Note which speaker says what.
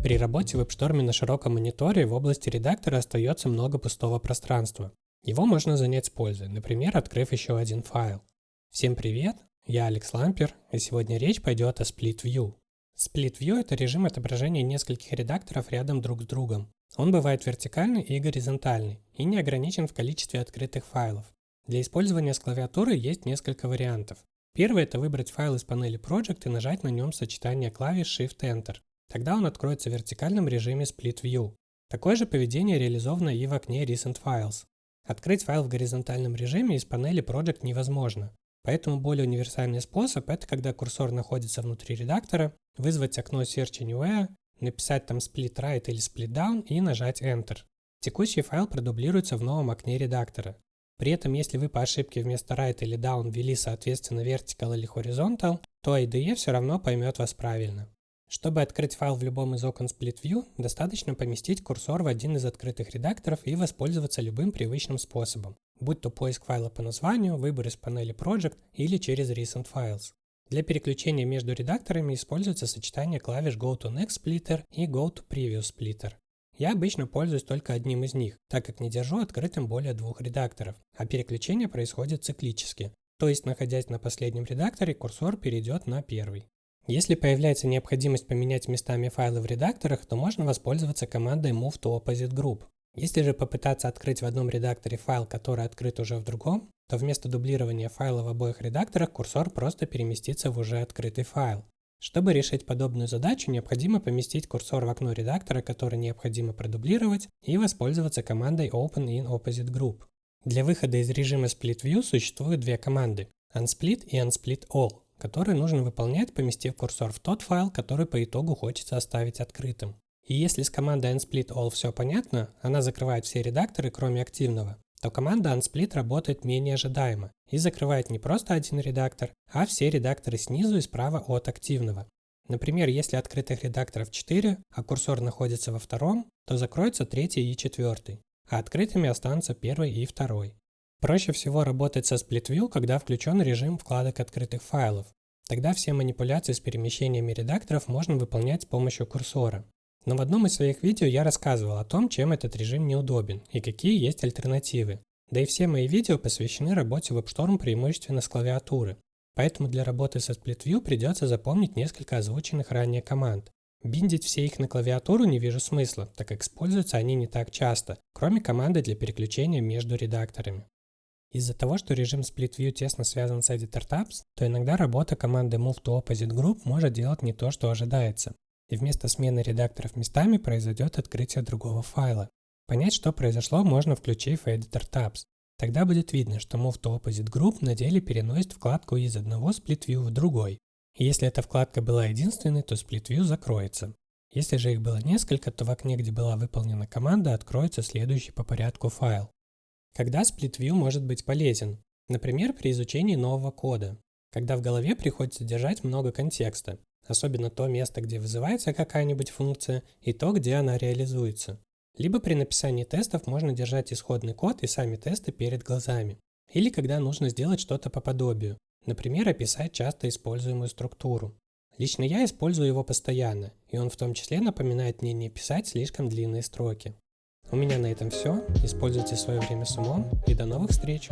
Speaker 1: При работе в WebStorm на широком мониторе в области редактора остается много пустого пространства. Его можно занять с пользой, например, открыв еще один файл. Всем привет, я Алекс Лампер, и сегодня речь пойдет о Split View. Split View – это режим отображения нескольких редакторов рядом друг с другом. Он бывает вертикальный и горизонтальный, и не ограничен в количестве открытых файлов. Для использования с клавиатуры есть несколько вариантов. Первый – это выбрать файл из панели Project и нажать на нем сочетание клавиш Shift-Enter. Тогда он откроется в вертикальном режиме Split View. Такое же поведение реализовано и в окне Recent Files. Открыть файл в горизонтальном режиме из панели Project невозможно. Поэтому более универсальный способ – это когда курсор находится внутри редактора, вызвать окно Search Anywhere, написать там Split Right или Split Down и нажать Enter. Текущий файл продублируется в новом окне редактора. При этом, если вы по ошибке вместо Right или Down ввели соответственно Vertical или Horizontal, то IDE все равно поймет вас правильно. Чтобы открыть файл в любом из окон Split View, достаточно поместить курсор в один из открытых редакторов и воспользоваться любым привычным способом, будь то поиск файла по названию, выбор из панели Project или через Recent Files. Для переключения между редакторами используется сочетание клавиш Go to Next Splitter и Go to Previous Splitter. Я обычно пользуюсь только одним из них, так как не держу открытым более двух редакторов, а переключение происходит циклически, то есть находясь на последнем редакторе, курсор перейдет на первый. Если появляется необходимость поменять местами файлы в редакторах, то можно воспользоваться командой Move to Opposite Group. Если же попытаться открыть в одном редакторе файл, который открыт уже в другом, то вместо дублирования файла в обоих редакторах курсор просто переместится в уже открытый файл. Чтобы решить подобную задачу, необходимо поместить курсор в окно редактора, который необходимо продублировать, и воспользоваться командой Open in Opposite Group. Для выхода из режима Split View существуют две команды – Unsplit и Unsplit All, которые нужно выполнять, поместив курсор в тот файл, который по итогу хочется оставить открытым. И если с командой Unsplit All все понятно, она закрывает все редакторы, кроме активного, то команда Unsplit работает менее ожидаемо и закрывает не просто один редактор, а все редакторы снизу и справа от активного. Например, если открытых редакторов 4, а курсор находится во втором, то закроется третий и четвертый, а открытыми останутся первый и второй. Проще всего работать со Split View, когда включен режим вкладок открытых файлов. Тогда все манипуляции с перемещениями редакторов можно выполнять с помощью курсора. Но в одном из своих видео я рассказывал о том, чем этот режим неудобен и какие есть альтернативы. Да и все мои видео посвящены работе WebStorm преимущественно с клавиатуры. Поэтому для работы со Split View придется запомнить несколько озвученных ранее команд. Биндить все их на клавиатуру не вижу смысла, так как используются они не так часто, кроме команды для переключения между редакторами. Из-за того, что режим Split View тесно связан с Editor Tabs, то иногда работа команды Move to Opposite Group может делать не то, что ожидается. И вместо смены редакторов местами произойдет открытие другого файла. Понять, что произошло, можно, включив Editor Tabs. Тогда будет видно, что Move to Opposite Group на деле переносит вкладку из одного Split View в другой. И если эта вкладка была единственной, то Split View закроется. Если же их было несколько, то в окне, где была выполнена команда, откроется следующий по порядку файл. Когда Split View может быть полезен? Например, при изучении нового кода, когда в голове приходится держать много контекста, особенно то место, где вызывается какая-нибудь функция, и то, где она реализуется. Либо при написании тестов можно держать исходный код и сами тесты перед глазами. Или когда нужно сделать что-то по подобию, например, описать часто используемую структуру. Лично я использую его постоянно, и он в том числе напоминает мне не писать слишком длинные строки. У меня на этом все. Используйте свое время с умом и до новых встреч!